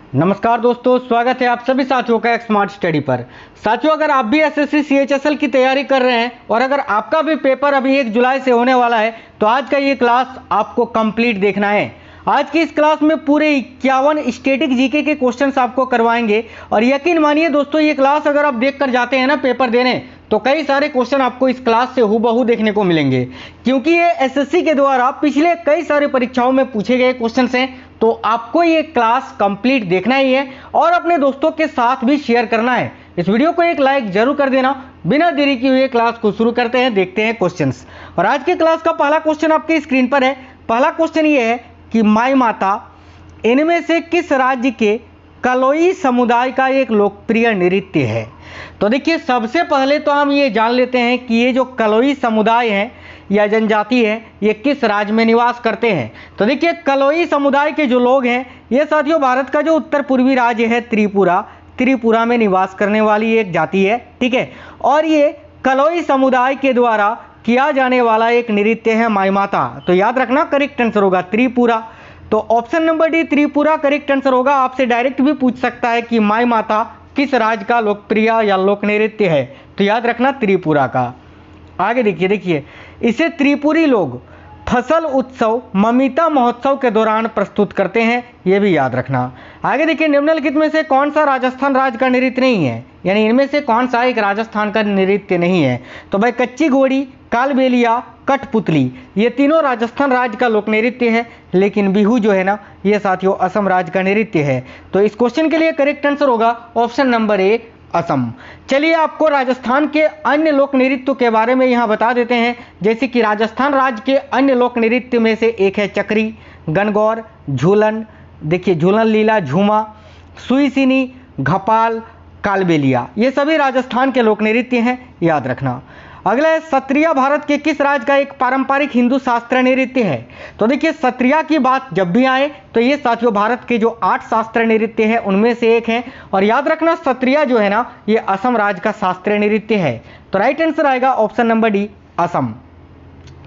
नमस्कार दोस्तों, स्वागत है आप सभी साथियों का एक स्मार्ट स्टडी पर। साथियों, अगर आप भी एसएससी सीएचएसएल की तैयारी कर रहे हैं और अगर आपका भी पेपर अभी 1 जुलाई से होने वाला है तो आज का ये क्लास आपको कंप्लीट देखना है। आज की इस क्लास में पूरे 51 स्टैटिक जीके के क्वेश्चंस आपको करवाएंगे और यकीन मानिए दोस्तों, ये क्लास अगर आप देख कर जाते हैं ना पेपर देने तो कई सारे क्वेश्चन आपको इस क्लास से हूबहू देखने को मिलेंगे, क्योंकि ये एसएससी के द्वारा पिछले कई सारे परीक्षाओं में पूछे गए क्वेश्चंस हैं। तो आपको ये क्लास कंप्लीट देखना ही है और अपने दोस्तों के साथ भी शेयर करना है। इस वीडियो को एक लाइक जरूर कर देना। बिना देरी किए हुए क्लास को शुरू करते हैं, देखते हैं क्वेश्चंस। और आज के क्लास का पहला क्वेश्चन आपके स्क्रीन पर है। पहला क्वेश्चन ये है कि माई माता इनमें से किस राज्य के कलोई समुदाय का एक लोकप्रिय नृत्य है? तो देखिए, सबसे पहले तो हम ये जान लेते हैं कि ये जो कलोई समुदाय है या जनजाति है, ये किस राज्य में निवास करते हैं। तो देखिए, कलोई समुदाय के जो लोग हैं ये साथियों भारत का जो उत्तर पूर्वी राज्य है त्रिपुरा में निवास करने वाली एक जाति है, ठीक है। और ये कलोई समुदाय के द्वारा किया जाने वाला एक नृत्य है माई माता। तो याद रखना, करेक्ट आंसर होगा त्रिपुरा। तो option number D Tripura correct answer होगा। आपसे डायरेक्ट भी पूछ सकता है कि माई माता किस राज्य का लोकप्रिय या लोक नृत्य है, तो याद रखना त्रिपुरा का। आगे देखिए, इसे त्रिपुरी लोग फसल उत्सव ममिता महोत्सव के दौरान प्रस्तुत करते हैं, ये भी याद रखना। आगे देखिए, निम्नलिखित में से कौन सा राजस्थान राज्य का नृत्य नहीं है, यानी इनमें से कौन सा एक राजस्थान का नृत्य नहीं है? तो भाई कच्ची घोड़ी, कालबेलिया, कठपुतली, ये तीनों राजस्थान राज्य का लोक नृत्य है, लेकिन बिहू जो है ना, ये साथियों असम राज्य का नृत्य है। तो इस क्वेश्चन के लिए करेक्ट आंसर होगा ऑप्शन नंबर ए, असम। चलिए, आपको राजस्थान के अन्य लोक नृत्यों के बारे में यहाँ बता देते हैं। जैसे कि राजस्थान राज्य के अन्य लोक नृत्य में से एक है चक्री, गणगौर, झूलन, देखिए झूलन लीला, झूमा, सुईसिनी, घपाल, कालबेलिया, ये सभी राजस्थान के लोक नृत्य हैं, याद रखना। अगला है सत्रिया भारत के किस राज्य का एक पारंपरिक हिंदू शास्त्रीय नृत्य है? तो देखिए, सत्रिया की बात जब भी आए तो ये साथियों भारत के जो 8 शास्त्रीय नृत्य हैं उनमें से एक है। और याद रखना, सत्रिया जो है ना, ये असम राज्य का शास्त्रीय नृत्य है। तो राइट आंसर आएगा ऑप्शन नंबर डी, असम।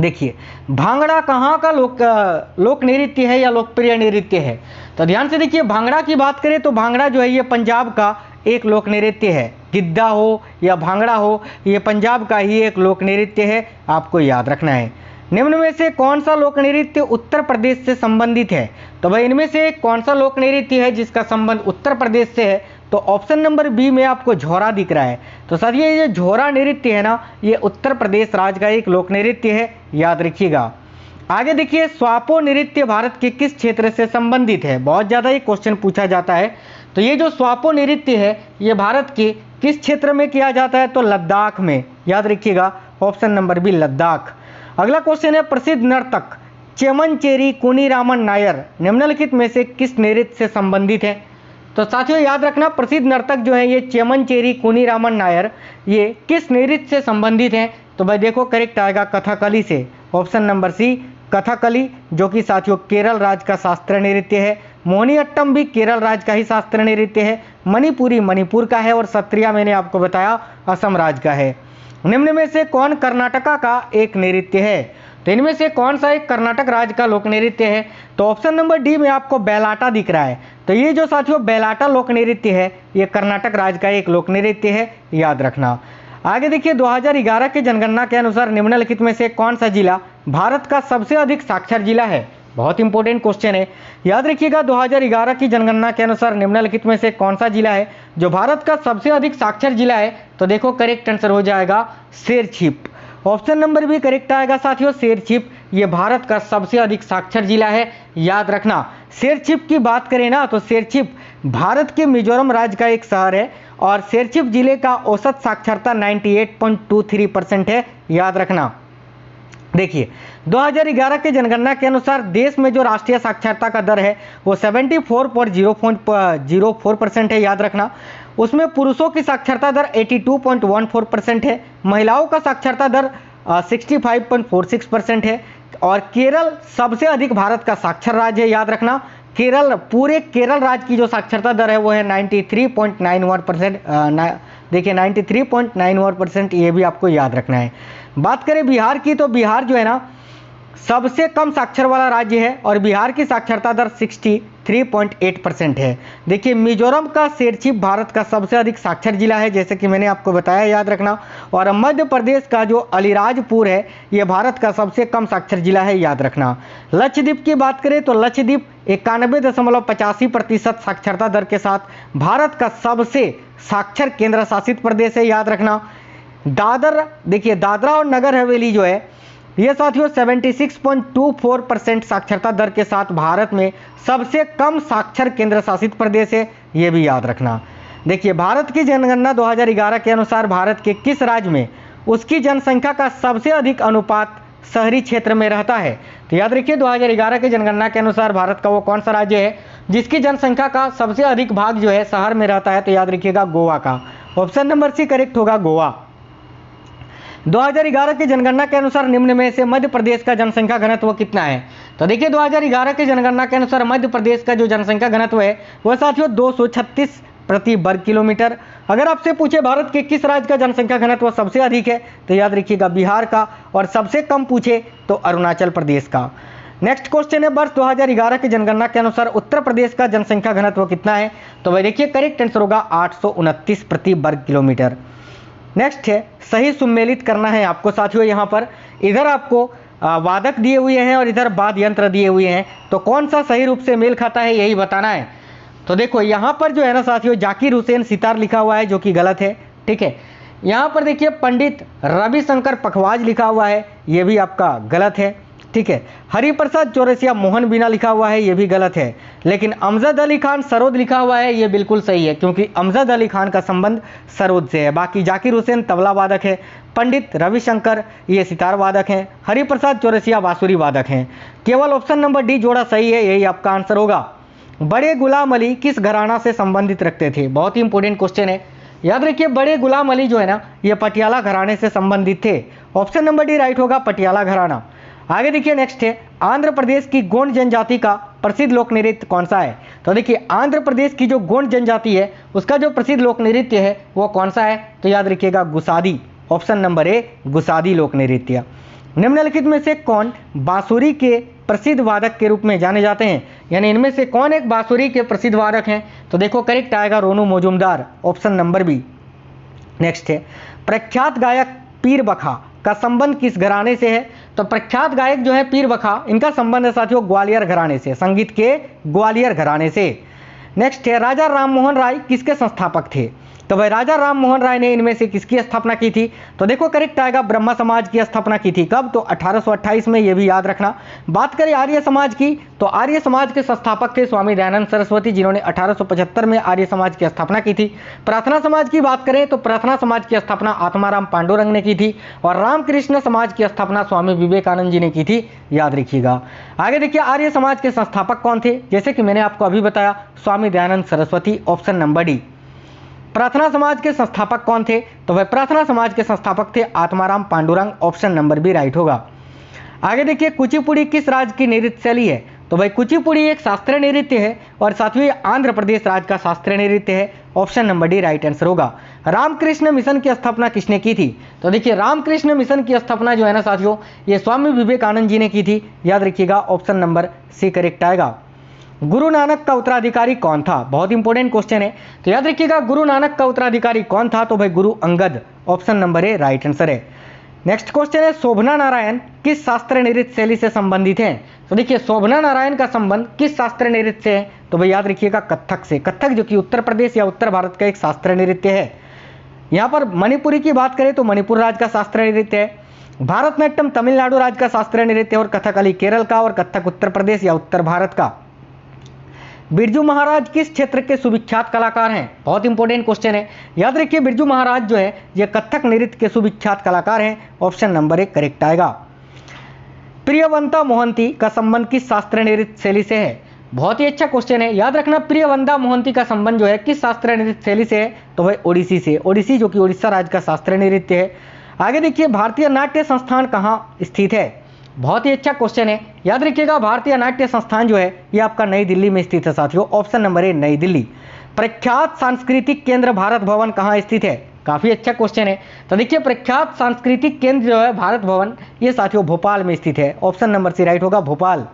देखिए, भांगड़ा कहाँ का लोक नृत्य है या लोकप्रिय नृत्य है? तो ध्यान से देखिए, भांगड़ा की बात करें तो भांगड़ा जो है ये पंजाब का एक लोक नृत्य है। गिद्धा हो या भांगड़ा हो, ये पंजाब का ही एक लोक नृत्य है, आपको याद रखना है। निम्न में से कौन सा लोक नृत्य उत्तर प्रदेश से संबंधित है? तो भाई इनमें से कौन सा लोक नृत्य है जिसका संबंध उत्तर प्रदेश से है? तो ऑप्शन नंबर बी में आपको झोरा दिख रहा है। तो सर ये झोरा नृत्य है ना, ये उत्तर प्रदेश राज्य का एक लोक नृत्य है, याद रखिएगा। आगे देखिए, स्वापो नृत्य भारत के किस क्षेत्र से संबंधित है? बहुत ज़्यादा ये क्वेश्चन पूछा जाता है। तो ये जो स्वापो नृत्य है ये भारत के किस क्षेत्र में किया जाता है? तो लद्दाख में, याद रखिएगा ऑप्शन नंबर बी, लद्दाख। अगला क्वेश्चन है, प्रसिद्ध नर्तक चेमनचेरी कुनीरामन नायर निम्नलिखित में से किस नृत्य से संबंधित है? तो साथियों याद रखना, प्रसिद्ध नर्तक जो है ये चेमनचेरी कुनीरामन नायर, ये किस नृत्य से संबंधित हैं? तो भाई देखो, करेक्ट आएगा कथकली से, ऑप्शन नंबर सी, कथकली, जो कि साथियों केरल राज्य का शास्त्रीय नृत्य है। मोहिनीअट्टम भी केरल राज्य का ही शास्त्रीय नृत्य है। मणिपुरी मणिपुर का है और सत्रिया मैंने आपको बताया असम राज्य का है। निम्न में से कौन कर्नाटका का एक नृत्य है? तो इनमें से कौन सा एक कर्नाटक राज्य का लोक नृत्य है? तो ऑप्शन नंबर डी में आपको बैलाटा दिख रहा है। तो ये जो साथियों बैलाटा लोक नृत्य है ये कर्नाटक राज्य का एक लोक नृत्य है, याद रखना। आगे देखिए, 2011 की जनगणना के अनुसार निम्नलिखित में से कौन सा जिला भारत का सबसे अधिक साक्षर जिला है? बहुत इंपॉर्टेंट क्वेश्चन है, याद रखिएगा। 2011 की जनगणना के अनुसार निम्नलिखित में से कौन सा जिला है जो भारत का सबसे अधिक साक्षर जिला है? तो देखो, करेक्ट आंसर हो जाएगा शेरछिप। ऑप्शन नंबर भी करेक्ट आएगा साथियों, शेरछिप ये भारत का सबसे अधिक साक्षर जिला है, याद रखना। शेरछिप की बात करें ना तो शेरछिप भारत के मिजोरम राज्य का एक शहर है और शेरछिप जिले का औसत साक्षरता 98.23% है, याद रखना। देखिए, 2011 के जनगणना के अनुसार देश में जो राष्ट्रीय साक्षरता का दर है वो 74.04% है, याद रखना। उसमें पुरुषों की साक्षरता दर 82.14% है, महिलाओं का साक्षरता दर 65.46% है। और केरल सबसे अधिक भारत का साक्षर राज्य है, याद रखना। केरल, पूरे केरल राज्य की जो साक्षरता दर है वो है 93.91%। देखिए 93.91%, ये भी आपको याद रखना है। बात करें बिहार की तो बिहार जो है ना सबसे कम साक्षर वाला राज्य है और बिहार की साक्षरता दर 63.8% है। देखिए मिजोरम का शेरछिप भारत का सबसे अधिक साक्षर जिला है, जैसे कि मैंने आपको बताया, याद रखना। और मध्य प्रदेश का जो अलीराजपुर है ये भारत का सबसे कम साक्षर जिला है, याद रखना। लक्षद्वीप की बात करें तो लक्षद्वीप 91.85% साक्षरता दर के साथ भारत का सबसे साक्षर केंद्र शासित प्रदेश है, याद रखना। दादर, देखिए दादरा और नगर हवेली जो है ये साथियों 76.24% साक्षरता दर के साथ भारत में सबसे कम साक्षर केंद्र शासित प्रदेश है, ये भी याद रखना। देखिए भारत की जनगणना 2011 के अनुसार भारत के किस राज्य में उसकी जनसंख्या का सबसे अधिक अनुपात शहरी क्षेत्र में रहता है? तो याद रखिए 2011 के जनगणना के अनुसार भारत का वो कौन सा राज्य है जिसकी जनसंख्या का सबसे अधिक भाग जो है शहर में रहता है? तो याद रखिएगा गोवा का। ऑप्शन नंबर सी करेक्ट होगा, गोवा। 2011 की जनगणना के अनुसार निम्न में से मध्य प्रदेश का जनसंख्या घनत्व कितना है? तो देखिए 2011 की जनगणना के अनुसार मध्य प्रदेश का जो जनसंख्या घनत्व है वह साथियों 236 प्रति वर्ग किलोमीटर। अगर आपसे पूछे भारत के किस राज्य का जनसंख्या घनत्व सबसे अधिक है तो याद रखिएगा बिहार का, और सबसे कम पूछे तो अरुणाचल प्रदेश का। नेक्स्ट क्वेश्चन है, वर्ष 2011 की जनगणना के अनुसार उत्तर प्रदेश का जनसंख्या घनत्व कितना है? तो वह देखिए करेक्ट आंसर होगा 829 प्रति वर्ग किलोमीटर। नेक्स्ट है, सही सुमेलित करना है आपको साथियों। यहाँ पर इधर आपको वादक दिए हुए हैं और इधर वाद्य यंत्र दिए हुए हैं, तो कौन सा सही रूप से मेल खाता है यही बताना है। तो देखो यहाँ पर जो है ना साथियों जाकिर हुसैन सितार लिखा हुआ है जो कि गलत है, ठीक है। यहाँ पर देखिए पंडित रविशंकर पखवाज लिखा हुआ है, ये भी आपका गलत है, ठीक है। हरिप्रसाद चौरसिया मोहन बीना लिखा हुआ है, ये भी गलत है। लेकिन अमजद अली खान सरोद लिखा हुआ है, ये बिल्कुल सही है क्योंकि अमजद अली खान का संबंध सरोद से है। बाकी जाकिर हुसैन तबला वादक है, पंडित रविशंकर ये सितार वादक हैं, हरिप्रसाद चौरसिया बांसुरी वादक हैं। केवल ऑप्शन नंबर डी जोड़ा सही है, यही आपका आंसर होगा। बड़े गुलाम अली किस घराना से संबंधित रखते थे? बहुत ही इंपॉर्टेंट क्वेश्चन है, याद रखिए। बड़े गुलाम अली जो है ना ये पटियाला घराने से संबंधित थे। ऑप्शन नंबर डी राइट होगा, पटियाला घराना। आगे देखिए नेक्स्ट है, आंध्र प्रदेश की गोंड जनजाति का प्रसिद्ध लोक नृत्य कौन सा है? तो देखिए आंध्र प्रदेश की जो गोंड जनजाति है उसका जो प्रसिद्ध लोक नृत्य है वो कौन सा है? तो याद रखिएगा Gusadi. Option number A Gusadi लोक नृत्य। निम्नलिखित में से कौन बांसुरी के प्रसिद्ध वादक के रूप में जाने जाते हैं? यानी इनमें से कौन एक बांसुरी के प्रसिद्ध वादक हैं? तो देखो करेक्ट आएगा Ronu Majumdar, option number B. Next है, प्रख्यात गायक पीर बखा का संबंध किस घराने से है? तो प्रख्यात गायक जो है पीर बखा, इनका संबंध है साथियों ग्वालियर घराने से, संगीत के ग्वालियर घराने से। नेक्स्ट है, राजा राममोहन राय किसके संस्थापक थे? तो भाई राजा राममोहन राय ने इनमें से किसकी स्थापना की थी? तो देखो करेक्ट आएगा ब्रह्मा समाज की स्थापना की थी। कब? तो 1828 में, ये भी याद रखना। बात करें आर्य समाज की तो आर्य समाज के संस्थापक थे स्वामी दयानंद सरस्वती, जिन्होंने 1875 में आर्य समाज की स्थापना की थी। प्रार्थना समाज की बात करें तो प्रार्थना समाज की स्थापना आत्माराम पांडुरंग ने की थी, और रामकृष्ण समाज की स्थापना स्वामी विवेकानंद जी ने की थी, याद रखिएगा। आगे देखिए आर्य समाज के संस्थापक कौन थे? जैसे कि मैंने आपको अभी बताया, Swami Dayanand Saraswati, option number D. Prarthana Samaj के संस्थापक कौन थे? तो वह प्रार्थना समाज के संस्थापक थे Atmaram Pandurang, option number B right होगा। आगे देखिए कुचिपुड़ी किस राज्य की नृत्य शैली है? तो भाई कुचिपुड़ी एक शास्त्रीय नृत्य है और साथ ही आंध्र प्रदेश राज्य का शास्त्रीय नृत्य है, option number D right answer होगा। रामकृष्ण मिशन की स्थापना किसने की थी? तो देखिए रामकृष्ण मिशन की स्थापना जो है ना साथियों ये स्वामी विवेकानंद जी ने की थी, याद रखिएगा, ऑप्शन नंबर सी करेक्ट आएगा। गुरु नानक का उत्तराधिकारी कौन था? बहुत इंपॉर्टेंट क्वेश्चन है, तो याद रखिएगा गुरु नानक का उत्तराधिकारी कौन था? तो भाई Guru Angad, option number A right answer है। नेक्स्ट क्वेश्चन है, शोभना नारायण किस शास्त्रीय नृत्य शैली से संबंधित हैं? तो देखिए शोभना नारायण का संबंध किस शास्त्रीय नृत्य से है? तो भाई याद रखिएगा कथक से। कथक जो कि उत्तर प्रदेश या उत्तर भारत का एक शास्त्रीय नृत्य है। यहाँ पर मणिपुरी की बात करें तो मणिपुर राज्य का शास्त्रीय नृत्य है। भारतनाट्यम तमिलनाडु राज्य का शास्त्रीय नृत्य और कथकली केरल का, और कथक उत्तर प्रदेश या उत्तर भारत का। बिरजू महाराज किस क्षेत्र के सुविख्यात कलाकार हैं? बहुत इंपॉर्टेंट क्वेश्चन है, याद रखिए बिरजू महाराज जो है ये कथक नृत्य के सुविख्यात कलाकार हैं, ऑप्शन नंबर एक करेक्ट आएगा। प्रियवंता मोहंती का संबंध किस शास्त्रीय नृत्य शैली से है? बहुत ही अच्छा क्वेश्चन है, याद रखना प्रियवंता मोहंती का संबंध जो है किस शास्त्रीय नृत्य शैली से है? तो वह ओडिसी से, ओडिसी जो कि उड़ीसा राज्य का शास्त्रीय नृत्य है। आगे देखिए भारतीय नाट्य संस्थान कहाँ स्थित है? बहुत ही अच्छा क्वेश्चन है, याद रखिएगा भारतीय नाट्य संस्थान जो है ये आपका नई दिल्ली में स्थित है साथियों, ऑप्शन नंबर ए नई दिल्ली। प्रख्यात सांस्कृतिक केंद्र भारत भवन कहाँ स्थित है? काफ़ी अच्छा क्वेश्चन है। तो देखिए प्रख्यात सांस्कृतिक केंद्र जो है भारत भवन, ये साथियों भोपाल में स्थित है। ऑप्शन नंबर सी राइट होगा, भोपाल।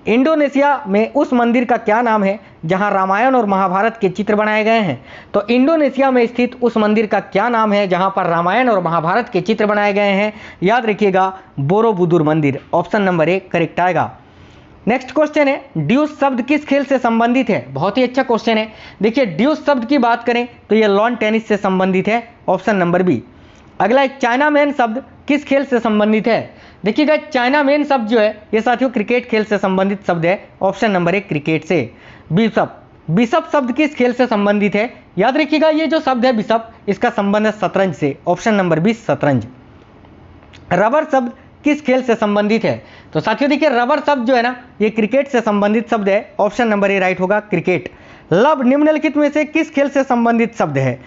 इंडोनेशिया में उस मंदिर का क्या नाम है जहां रामायण और महाभारत के चित्र बनाए गए हैं? तो इंडोनेशिया में स्थित उस मंदिर का क्या नाम है जहां पर रामायण और महाभारत के चित्र बनाए गए हैं? याद रखिएगा, बोरोबुदुर मंदिर। ऑप्शन नंबर ए करेक्ट आएगा। नेक्स्ट क्वेश्चन है, ड्यूस शब्द किस खेल से संबंधित है? बहुत ही अच्छा क्वेश्चन है। देखिए ड्यूस शब्द की बात करें तो यह लॉन टेनिस से संबंधित है। Option number B. अगला है, चाइना मैन शब्द किस खेल से संबंधित है? देखिएगा चाइना मैन शब्द जो है ये साथियों क्रिकेट खेल से संबंधित शब्द है। ऑप्शन नंबर ए क्रिकेट से। बिशप, बिशप शब्द किस खेल से संबंधित है? याद रखिएगा ये जो शब्द है बिशप, इसका संबंध है शतरंज से। ऑप्शन नंबर बी शतरंज। रबर शब्द किस खेल से संबंधित है? तो साथियों देखिए रबर शब्द जो है ना ये क्रिकेट से संबंधित शब्द है। ऑप्शन नंबर ए राइट होगा, क्रिकेट। लब निम्नलिखित में से किस खेल से संबंधित शब्द है?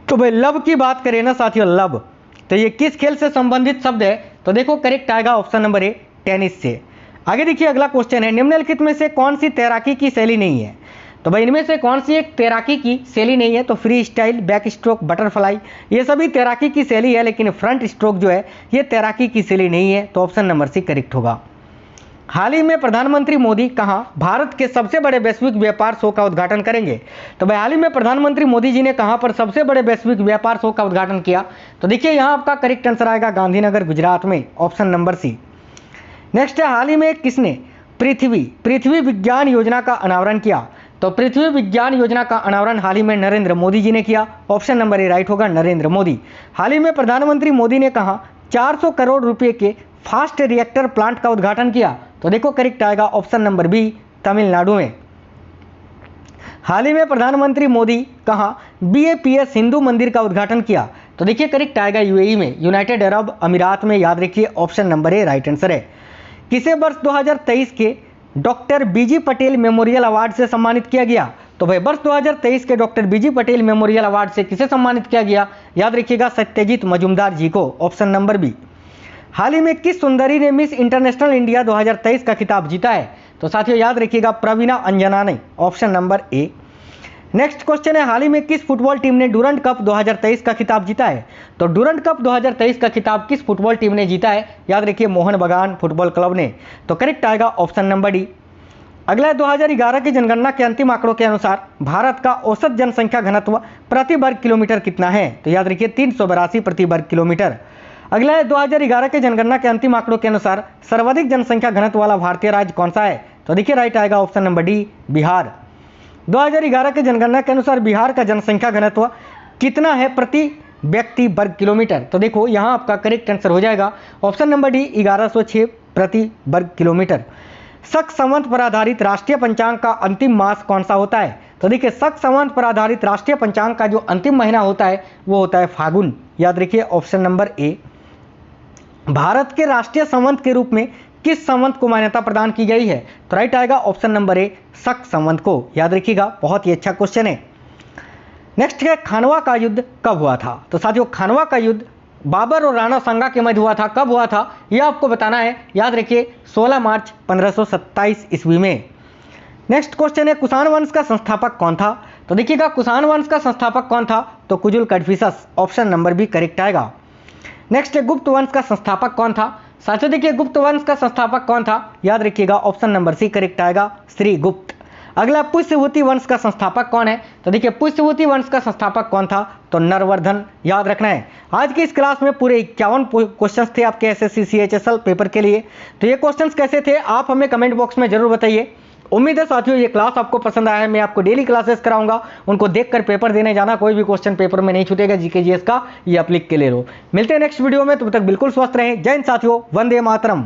तो भाई लब की बात करें ना साथियों, लब, तो ये किस खेल से संबंधित शब्द है? तो देखो करेक्ट आएगा ऑप्शन नंबर ए टेनिस से। आगे देखिए अगला क्वेश्चन है, निम्नलिखित में से कौन सी तैराकी की शैली नहीं है? तो भाई इनमें से कौन सी एक तैराकी की शैली नहीं है? तो free style, back stroke, butterfly, ये सभी तैराकी की शैली है, लेकिन फ्रंट स्ट्रोक जो है ये तैराकी की शैली नहीं है। तो ऑप्शन नंबर सी करेक्ट होगा। हाल ही में प्रधानमंत्री मोदी कहां भारत के सबसे बड़े वैश्विक व्यापार शो का उद्घाटन करेंगे? तो भाई हाल ही में प्रधानमंत्री मोदी जी ने कहां पर सबसे बड़े वैश्विक व्यापार शो का उद्घाटन किया? तो देखिए यहां आपका करेक्ट आंसर आएगा गांधीनगर, गुजरात में। Option number C. नेक्स्ट है, हाल ही में किसने पृथ्वी विज्ञान योजना का अनावरण किया? तो पृथ्वी विज्ञान योजना का अनावरण हाल ही में नरेंद्र मोदी जी ने किया। ऑप्शन नंबर ए राइट होगा, नरेंद्र मोदी। हाल ही में प्रधानमंत्री मोदी ने कहा 400 करोड़ रुपए के फास्ट रिएक्टर प्लांट का उद्घाटन किया? तो देखो करेक्ट आएगा ऑप्शन नंबर बी, तमिलनाडु में। हाल ही में प्रधानमंत्री मोदी कहां BAPS हिंदू मंदिर का उद्घाटन किया? तो देखिए करेक्ट आएगा UAE में, यूनाइटेड अरब अमीरात में। याद रखिए option number A right answer है। किसे वर्ष 2023 के doctor BG Patel memorial award से सम्मानित किया गया? तो भाई वर्ष 2023 के doctor BG Patel memorial award से किसे सम्मानित किया गया? याद रखिएगा सत्यजीत मजूमदार जी को। Option number B. हाल ही में किस सुंदरी ने मिस इंटरनेशनल इंडिया 2023 का खिताब जीता है? तो साथियों याद रखिएगा प्रवीणा अंजना ने। Option number A. Next question है, हाल ही में किस फुटबॉल टीम ने डुरंड कप 2023 का खिताब जीता है? तो डुरंड कप 2023 का खिताब किस फुटबॉल टीम ने जीता है? याद रखिए मोहन बगान फुटबॉल क्लब ने। तो करेक्ट आएगा ऑप्शन नंबर डी। अगला 2011 की जनगणना के अंतिम आंकड़ों के अनुसार भारत का औसत जनसंख्या घनत्व प्रति वर्ग किलोमीटर कितना है? तो याद रखिए 382 प्रति वर्ग किलोमीटर। अगला है 2011 के जनगणना के अंतिम आंकड़ों के अनुसार सर्वाधिक जनसंख्या घनत्व वाला भारतीय राज्य कौन सा है? तो देखिए राइट आएगा ऑप्शन नंबर डी, बिहार। 2011 के जनगणना के अनुसार बिहार का जनसंख्या घनत्व कितना है प्रति व्यक्ति वर्ग किलोमीटर? तो देखो यहाँ आपका करेक्ट आंसर हो जाएगा ऑप्शन नंबर डी, 1106 प्रति वर्ग किलोमीटर। शक संवत पर आधारित राष्ट्रीय पंचांग का अंतिम मास कौन सा होता है? तो देखिए शक संवत पर आधारित राष्ट्रीय पंचांग का जो अंतिम महीना होता है वो होता है फागुन। याद रखिए ऑप्शन नंबर ए। भारत के राष्ट्रीय संवत के रूप में किस संवत को मान्यता प्रदान की गई है? तो राइट आएगा ऑप्शन नंबर ए, शक संवत को। याद रखिएगा बहुत ही अच्छा क्वेश्चन है। नेक्स्ट है, खानवा का युद्ध कब हुआ था? तो साथियों खानवा का युद्ध बाबर और राणा सांगा के मध्य हुआ था। कब हुआ था यह आपको बताना है। याद रखिए 16 मार्च 1527 ईस्वी में। नेक्स्ट क्वेश्चन है, कुषाण वंश का संस्थापक कौन था? तो देखिएगा कुषाण वंश का संस्थापक कौन था? तो Kujula Kadphises. Option number B correct आएगा। नेक्स्ट है, गुप्त वंश का संस्थापक कौन था? साथियों देखिए गुप्त वंश का संस्थापक कौन था? याद रखिएगा ऑप्शन नंबर सी करेक्ट आएगा, श्री गुप्त। अगला, पुष्यभूति वंश का संस्थापक कौन है? तो देखिए पुष्यभूति वंश का संस्थापक कौन था? तो नरवर्धन। याद रखना है। आज की इस क्लास में पूरे 51 क्वेश्चंस थे आपके SSC CHSL पेपर के लिए। तो ये क्वेश्चंस कैसे थे आप हमें कमेंट बॉक्स में जरूर बताइए। उम्मीद है साथियों ये क्लास आपको पसंद आया है। मैं आपको डेली क्लासेस कराऊंगा, उनको देखकर पेपर देने जाना। कोई भी क्वेश्चन पेपर में नहीं छूटेगा GK GS का, ये आप लिख के ले लो। मिलते हैं नेक्स्ट वीडियो में, तब तक बिल्कुल स्वस्थ रहें। जय हिंद साथियों, वंदे मातरम।